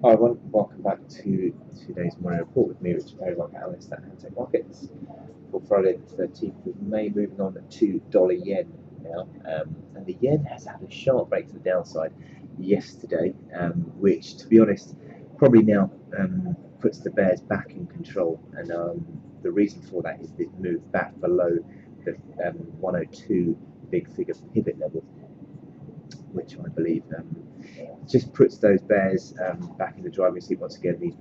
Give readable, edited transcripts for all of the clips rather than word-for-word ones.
Hi everyone, welcome back to today's morning report with me, Richard Perry, market analyst at Hantec Markets. For Friday the 13th of May, moving on to dollar yen now. And the yen has had a sharp break to the downside yesterday, which, to be honest, probably now puts the bears back in control. And the reason for that is this move back below the 102 big figure pivot level, which I believe just puts those bears back in the driving seat once again. These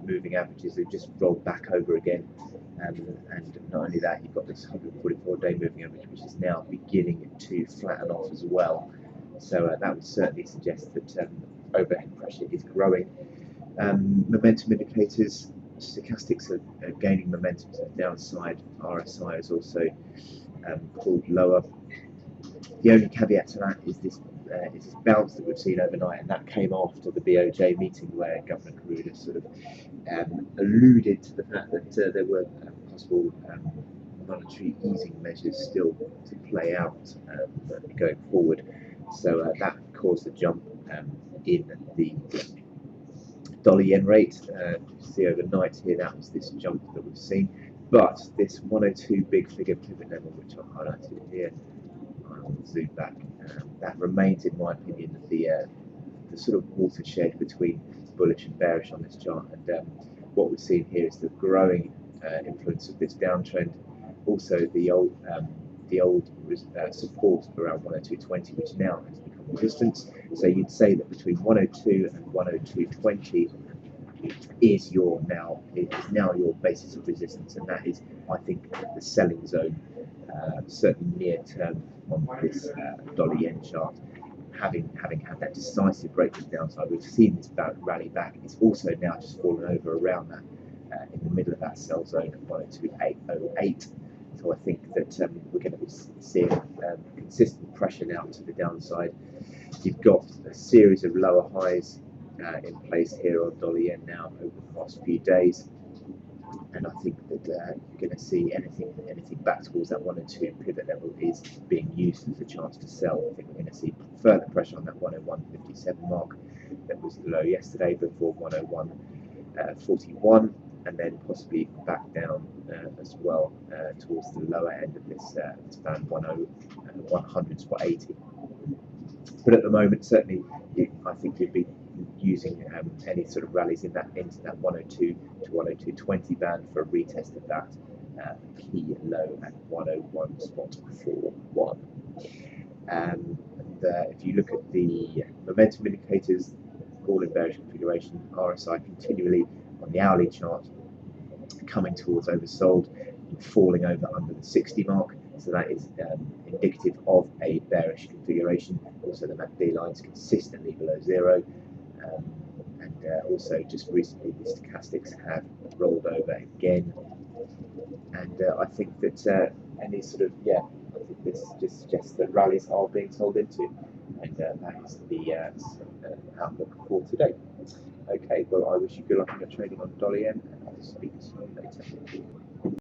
moving averages have just rolled back over again, and not only that, you've got this 144-day moving average, which is now beginning to flatten off as well. So that would certainly suggest that overhead pressure is growing. Momentum indicators, stochastics are gaining momentum to the downside. RSI is also pulled lower. The only caveat to that is this bounce that we've seen overnight, and that came after the BOJ meeting where Governor Karuda sort of alluded to the fact that there were possible monetary easing measures still to play out going forward. So that caused a jump in the dollar yen rate. You see overnight here, that was this jump that we've seen. But this 102 big figure pivot level, which I've highlighted here, I'll zoom back. That remains, in my opinion, the sort of watershed between bullish and bearish on this chart. And what we're seeing here is the growing influence of this downtrend. Also, the old support around 102.20, which now has become resistance. So you'd say that between 102 and 102.20 is now your basis of resistance, and that is, I think, the selling zone, certainly near term on this dollar yen chart. Having had that decisive break to the downside, we've seen this rally back. It's also now just fallen over around that in the middle of that sell zone at 102.808. So I think that we're going to be seeing consistent pressure now to the downside. You've got a series of lower highs in place here on dollar yen now over the past few days, and I think that you're going to see anything back towards that 102 pivot level is being used as a chance to sell. I think we're going to see further pressure on that 101.57 mark that was the low yesterday before 101.41, and then possibly back down as well towards the lower end of this band 100.80. But at the moment, certainly, I think you'd be using any sort of rallies in that into that 102 to 102.20 band for a retest of that key low at 101.41. And if you look at the momentum indicators, all in bearish configuration, RSI continually on the hourly chart coming towards oversold and falling over under the 60 mark. So that is indicative of a bearish configuration. Also, the MACD lines consistently below zero, and also just recently the stochastics have rolled over again. And I think that any sort of I think this just suggests that rallies are being sold into, and that is the outlook for today. Okay, well, I wish you good luck in your trading on dollar yen, and I'll speak to you later.